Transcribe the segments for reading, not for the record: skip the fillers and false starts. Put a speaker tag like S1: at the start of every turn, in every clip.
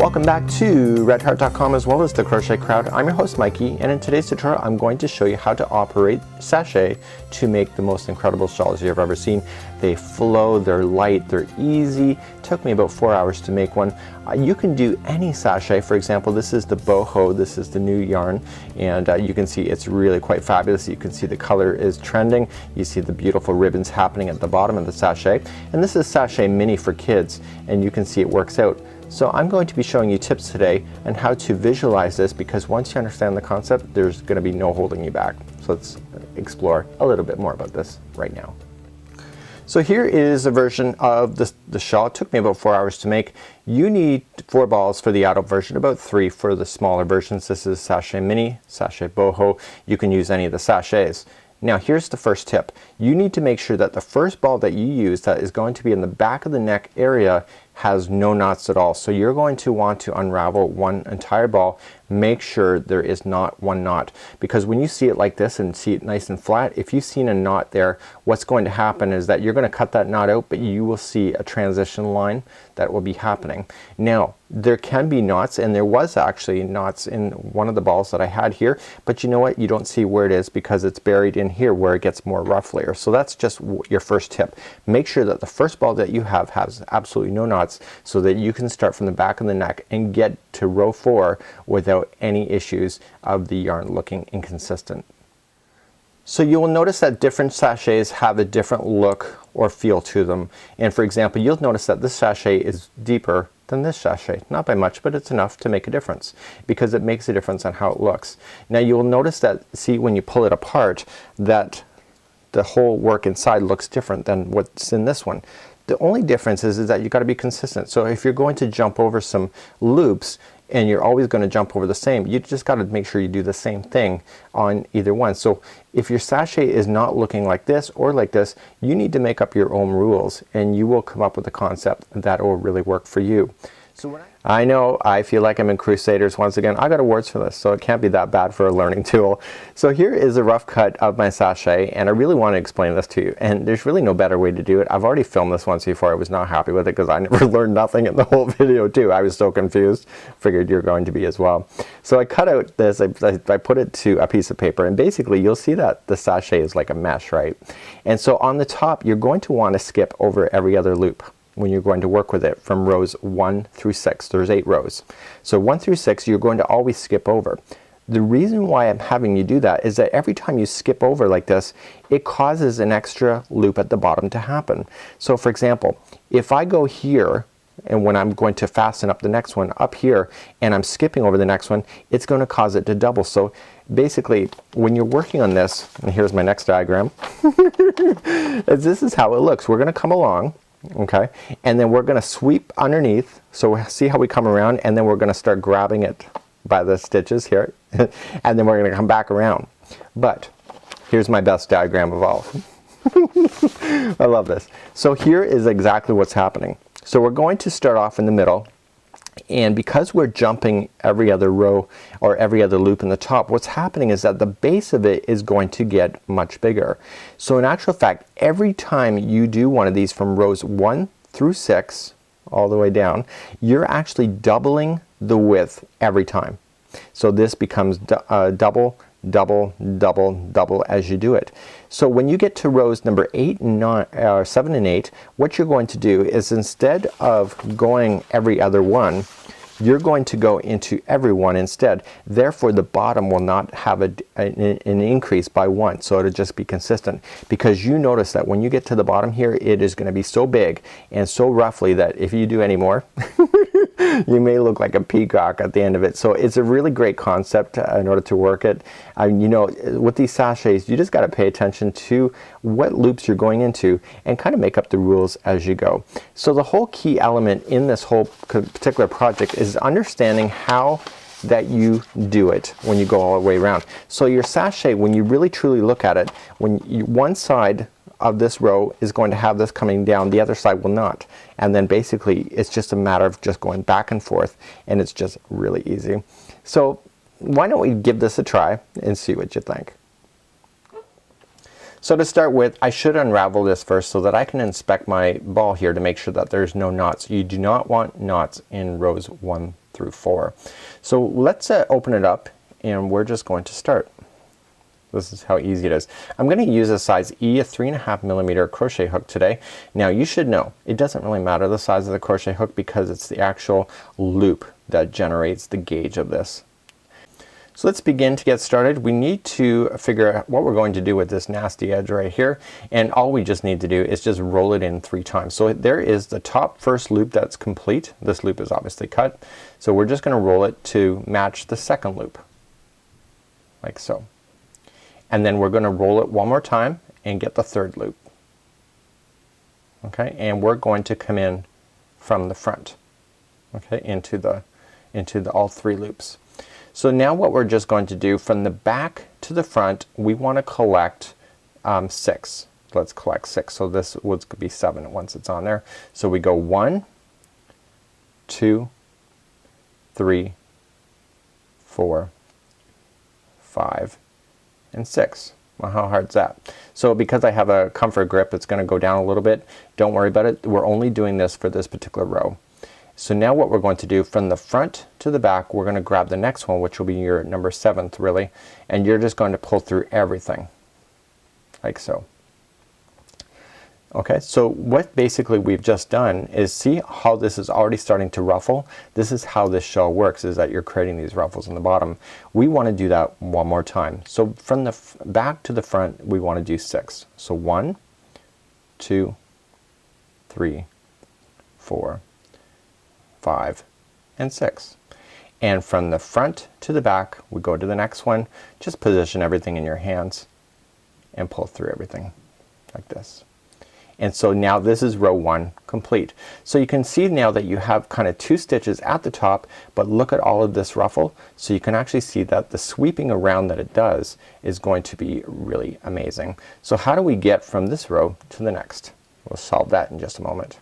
S1: Welcome back to redheart.com as well as the Crochet Crowd. I'm your host Mikey, and in today's tutorial I'm going to show you how to operate sachet to make the most incredible shawls you've ever seen. They flow, they're light, they're easy. Took me about 4 hours to make one. You can do any sachet. For example, this is the boho, this is the new yarn, and you can see it's really quite fabulous. You can see the color is trending. You see the beautiful ribbons happening at the bottom of the sachet, and this is Sashay Mini for kids, and you can see it works out. So I'm going to be showing you tips today on how to visualize this, because once you understand the concept, there's going to be no holding you back. So let's explore a little bit more about this right now. So here is a version of the shawl. It took me about 4 hours to make. You need 4 balls for the adult version, about 3 for the smaller versions. This is Sashay Mini, Sashay Boho. You can use any of the sachets. Now here's the first tip. You need to make sure that the first ball that you use that is going to be in the back of the neck area has no knots at all. So you're going to want to unravel one entire ball. Make sure there is not one knot, because when you see it like this and see it nice and flat, if you've seen a knot there, what's going to happen is that you're going to cut that knot out, but you will see a transition line that will be happening. Now there can be knots, and there was actually knots in one of the balls that I had here, but you know what, you don't see where it is because it's buried in here where it gets more rough layer. So that's just your first tip. Make sure that the first ball that you have has absolutely no knots, so that you can start from the back of the neck and get to row 4 without any issues of the yarn looking inconsistent. So you will notice that different sachets have a different look or feel to them, and for example, you'll notice that this sachet is deeper than this sachet. Not by much, but it's enough to make a difference, because it makes a difference on how it looks. Now you will notice that, see, when you pull it apart, that the whole work inside looks different than what's in this one. The only difference is that you got to be consistent. So if you're going to jump over some loops and you're always going to jump over the same, you just got to make sure you do the same thing on either one. So if your sachet is not looking like this or like this, you need to make up your own rules, and you will come up with a concept that will really work for you. So when I know I feel like I'm in Crusaders once again. I got awards for this, so it can't be that bad for a learning tool. So here is a rough cut of my sachet, and I really want to explain this to you, and there's really no better way to do it. I've already filmed this once before. I was not happy with it because I never learned nothing in the whole video too. I was so confused. Figured you're going to be as well. So I cut out this, I put it to a piece of paper, and basically you'll see that the sachet is like a mesh, right? And so on the top you're going to want to skip over every other loop when you're going to work with it from rows 1 through 6. There's 8 rows. So 1 through 6 you're going to always skip over. The reason why I'm having you do that is that every time you skip over like this, it causes an extra loop at the bottom to happen. So for example, if I go here, and when I'm going to fasten up the next one up here, and I'm skipping over the next one, it's going to cause it to double. So basically when you're working on this, and here's my next diagram, this is how it looks. We're going to come along, okay, and then we're going to sweep underneath. So see how we come around, and then we're going to start grabbing it by the stitches here and then we're going to come back around. But here's my best diagram of all. I love this. So here is exactly what's happening. So we're going to start off in the middle, and because we're jumping every other row or every other loop in the top, what's happening is that the base of it is going to get much bigger. So in actual fact, every time you do one of these from rows 1 through 6 all the way down, you're actually doubling the width every time. So this becomes double, double, double, double as you do it. So when you get to rows number 8 and 9, 7 and 8, what you're going to do is, instead of going every other one, you're going to go into every one instead. Therefore the bottom will not have an increase by 1, so it'll just be consistent, because you notice that when you get to the bottom here, it is going to be so big and so roughly that if you do any more you may look like a peacock at the end of it. So it's a really great concept in order to work it. You know, with these sachets you just got to pay attention to what loops you're going into and kind of make up the rules as you go. So the whole key element in this whole particular project is understanding how that you do it when you go all the way around. So your sachet, when you really truly look at it, when one side of this row is going to have this coming down, the other side will not, and then basically it's just a matter of just going back and forth, and it's just really easy. So why don't we give this a try and see what you think. So to start with, I should unravel this first so that I can inspect my ball here to make sure that there's no knots. You do not want knots in rows 1 through 4. So let's open it up and we're just going to start. This is how easy it is. I'm going to use a size E, a 3.5mm crochet hook today. Now you should know it doesn't really matter the size of the crochet hook because it's the actual loop that generates the gauge of this. So let's begin to get started. We need to figure out what we're going to do with this nasty edge right here, and all we just need to do is just roll it in 3 times. So there is the top first loop that's complete. This loop is obviously cut, so we're just gonna roll it to match the second loop like so, and then we're gonna roll it one more time and get the third loop. Okay, and we're going to come in from the front, okay, into the all 3 loops. So now what we're just going to do from the back to the front, we want to collect 6. Let's collect 6. So this would be 7 once it's on there. So we go 1, 2, 3, 4, 5, and 6. Well, how hard is that? So because I have a comfort grip, it's gonna go down a little bit. Don't worry about it. We're only doing this for this particular row. So now what we're going to do from the front to the back, we're gonna grab the next one, which will be your number 7th really, and you're just going to pull through everything like so. Okay, so what basically we've just done is see how this is already starting to ruffle. This is how this shawl works, is that you're creating these ruffles in the bottom. We want to do that one more time. So from the back to the front we want to do 6. So 1, 2, 3, 4, 5, and 6. And from the front to the back we go to the next one. Just position everything in your hands and pull through everything like this. And so now this is row 1 complete. So you can see now that you have kind of 2 stitches at the top, but look at all of this ruffle. So you can actually see that the sweeping around that it does is going to be really amazing. So how do we get from this row to the next? We'll solve that in just a moment.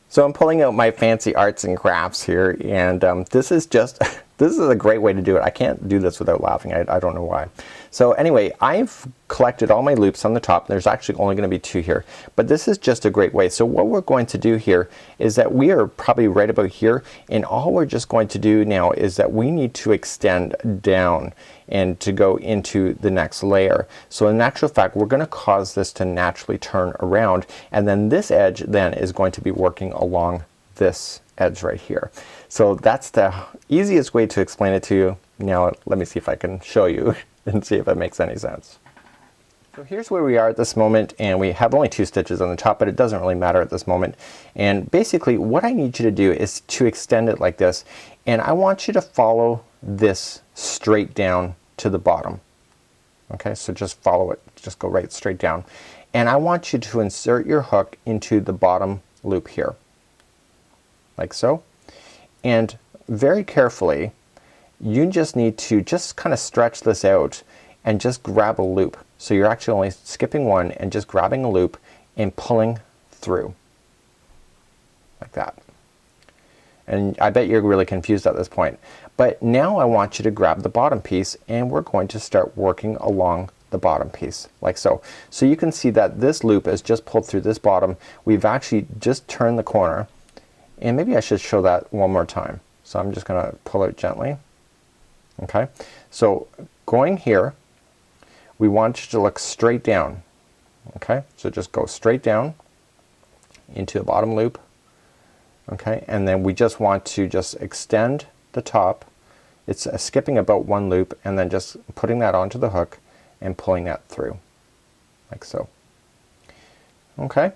S1: So I'm pulling out my fancy arts and crafts here, and this is just this is a great way to do it. I can't do this without laughing. I don't know why. So anyway, I've collected all my loops on the top. There's actually only going to be 2 here, but this is just a great way. So what we're going to do here is that we are probably right about here, and all we're just going to do now is that we need to extend down and to go into the next layer. So in actual fact we're gonna cause this to naturally turn around, and then this edge then is going to be working along this edge right here. So that's the easiest way to explain it to you. Now let me see if I can show you and see if it makes any sense. So here's where we are at this moment, and we have only 2 stitches on the top, but it doesn't really matter at this moment. And basically what I need you to do is to extend it like this, and I want you to follow this straight down to the bottom. Okay, so just follow it, just go right straight down, and I want you to insert your hook into the bottom loop here like so, and very carefully you just need to just kind of stretch this out and just grab a loop. So you're actually only skipping one and just grabbing a loop and pulling through like that. And I bet you're really confused at this point, but now I want you to grab the bottom piece and we're going to start working along the bottom piece like so. So you can see that this loop is just pulled through this bottom. We've actually just turned the corner, and maybe I should show that one more time. So I'm just gonna pull it gently. Okay, so going here we want you to look straight down. Okay, so just go straight down into the bottom loop. Okay, and then we just want to just extend the top. It's skipping about 1 loop and then just putting that onto the hook and pulling that through like so. Okay,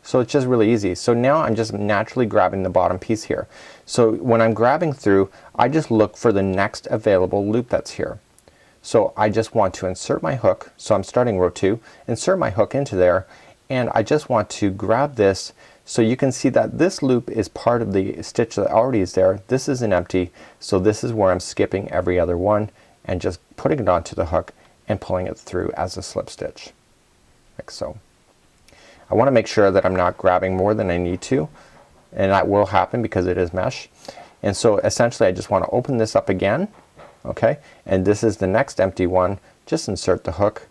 S1: so it's just really easy. So now I'm just naturally grabbing the bottom piece here. So when I'm grabbing through, I just look for the next available loop that's here. So I just want to insert my hook, so I'm starting row 2, insert my hook into there, and I just want to grab this. So you can see that this loop is part of the stitch that already is there. This is an empty, so this is where I'm skipping every other one and just putting it onto the hook and pulling it through as a slip stitch like so. I want to make sure that I'm not grabbing more than I need to, and that will happen because it is mesh. And so essentially I just want to open this up again. Okay, and this is the next empty one. Just insert the hook,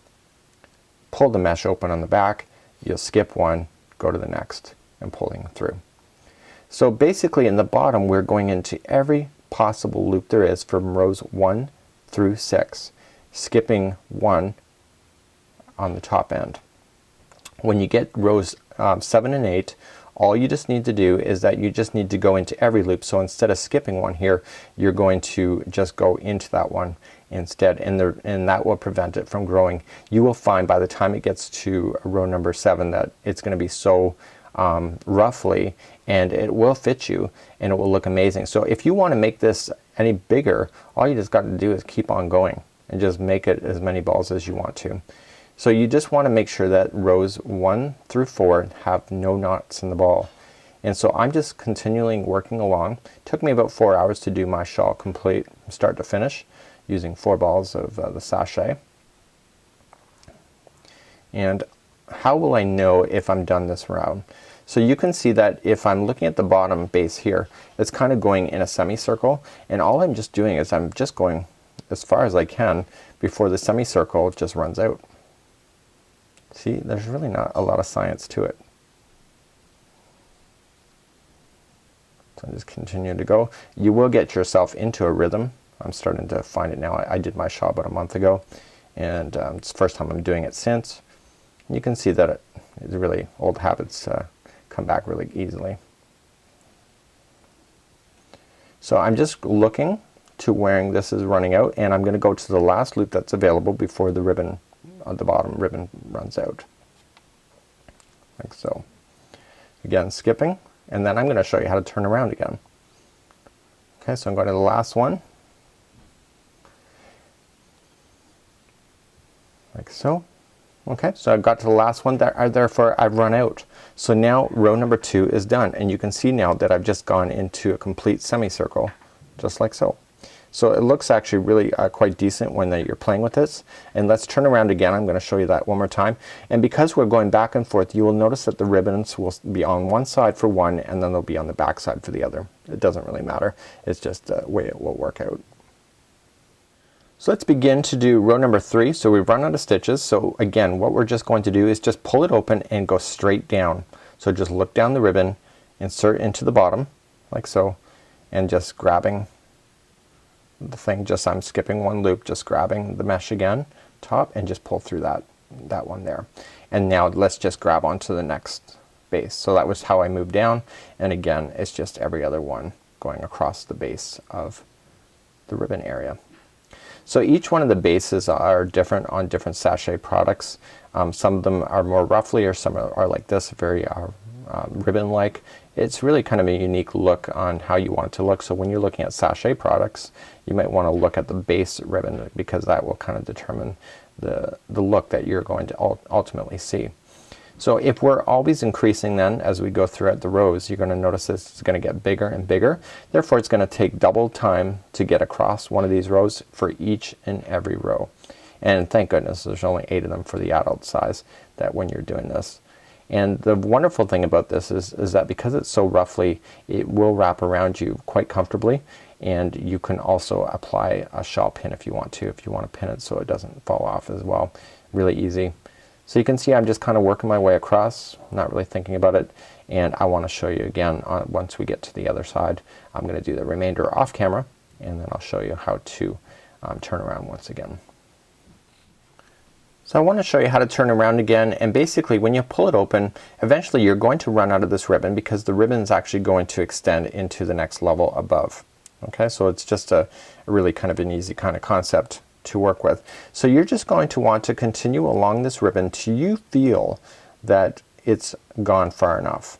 S1: pull the mesh open on the back, you'll skip one, go to the next, and pulling through. So basically in the bottom we're going into every possible loop there is from rows 1 through 6, skipping 1 on the top end. When you get rows 7 and 8, all you just need to do is that you just need to go into every loop. So instead of skipping one here, you're going to just go into that one instead, and that will prevent it from growing. You will find by the time it gets to row number 7 that it's gonna be so roughly, and it will fit you and it will look amazing. So if you want to make this any bigger, all you just got to do is keep on going and just make it as many balls as you want to. So you just want to make sure that rows 1 through 4 have no knots in the ball. And so I'm just continually working along. It took me about 4 hours to do my shawl complete from start to finish using 4 balls of the sachet. And how will I know if I'm done this round? So you can see that if I'm looking at the bottom base here, it's kind of going in a semicircle, and all I'm just doing is I'm just going as far as I can before the semicircle just runs out. See, there's really not a lot of science to it. So I just continue to go. You will get yourself into a rhythm. I'm starting to find it now. I did my shawl about a month ago, and it's the first time I'm doing it since. You can see that it's really old habits come back really easily. So I'm just looking to where this is running out, and I'm gonna go to the last loop that's available before the ribbon on the bottom ribbon runs out, like so. Again, skipping, and then I'm gonna show you how to turn around again. Okay, so I'm going to the last one, like so. Okay, so I've got to the last one, therefore I've run out. So now row number 2 is done, and you can see now that I've just gone into a complete semicircle, just like so. So it looks actually really quite decent when you're playing with this. And let's turn around again. I'm gonna show you that one more time. And because we're going back and forth, you will notice that the ribbons will be on one side for one, and then they'll be on the back side for the other. It doesn't really matter. It's just the way it will work out. So let's begin to do row number 3. So we've run out of stitches. So again, what we're just going to do is just pull it open and go straight down. So just look down the ribbon, insert into the bottom like so, and just grabbing the thing, just I'm skipping one loop, just grabbing the mesh again, top, and just pull through that one there. And now let's just grab onto the next base. So that was how I moved down, and again it's just every other one going across the base of the ribbon area. So each one of the bases are different on different sachet products. Some of them are more roughly, or some are like this, very ribbon like. It's really kind of a unique look on how you want it to look. So when you're looking at sachet products, you might want to look at the base ribbon, because that will kind of determine the look that you're going to ultimately see. So if we're always increasing, then as we go throughout the rows, you're going to notice this is going to get bigger and bigger. Therefore it's going to take double time to get across one of these rows for each and every row. And thank goodness there's only 8 of them for the adult size, that when you're doing this. And the wonderful thing about this is that because it's so roughly, it will wrap around you quite comfortably, and you can also apply a shawl pin if you want to pin it so it doesn't fall off as well. Really easy. So you can see I'm just kind of working my way across, not really thinking about it, and I want to show you again once we get to the other side. I'm going to do the remainder off camera, and then I'll show you how to turn around once again. So I want to show you how to turn around again, and basically when you pull it open, eventually you're going to run out of this ribbon, because the ribbon is actually going to extend into the next level above. Okay, so it's just a really kind of an easy kind of concept to work with. So you're just going to want to continue along this ribbon till you feel that it's gone far enough.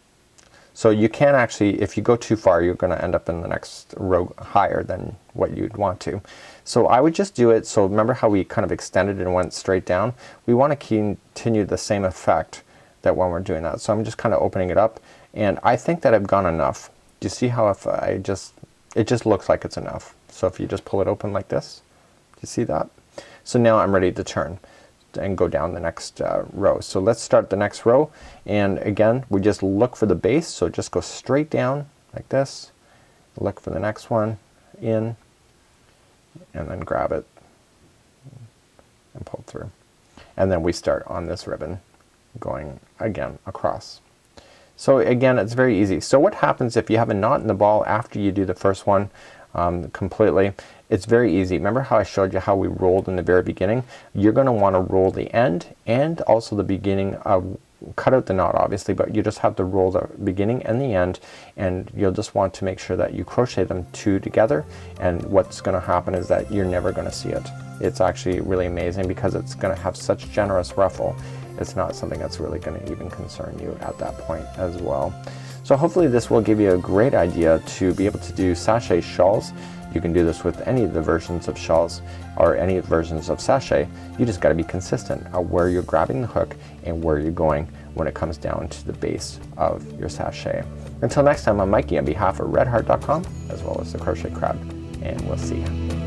S1: So you can actually, if you go too far, you're going to end up in the next row higher than what you'd want to. So I would just do it, so remember how we kind of extended and went straight down? We want to continue the same effect that when we're doing that. So I'm just kind of opening it up, and I think that I've gone enough. Do you see how if it just looks like it's enough. So if you just pull it open like this, do you see that? So now I'm ready to turn and go down the next row. So let's start the next row, and again we just look for the base, so just go straight down like this, look for the next one, in, and then grab it and pull through, and then we start on this ribbon going again across. So again, it's very easy. So what happens if you have a knot in the ball after you do the first one completely? It's very easy. Remember how I showed you how we rolled in the very beginning? You're gonna want to roll the end and also the beginning of, cut out the knot obviously, but you just have to roll the beginning and the end, and you'll just want to make sure that you crochet them two together, and what's gonna happen is that you're never gonna see it. It's actually really amazing because it's gonna have such generous ruffle. It's not something that's really gonna even concern you at that point as well. So hopefully this will give you a great idea to be able to do sachet shawls. You can do this with any of the versions of shawls or any versions of sachet. You just gotta be consistent of where you're grabbing the hook and where you're going when it comes down to the base of your sachet. Until next time, I'm Mikey on behalf of redheart.com as well as the Crochet Crowd, and we'll see you.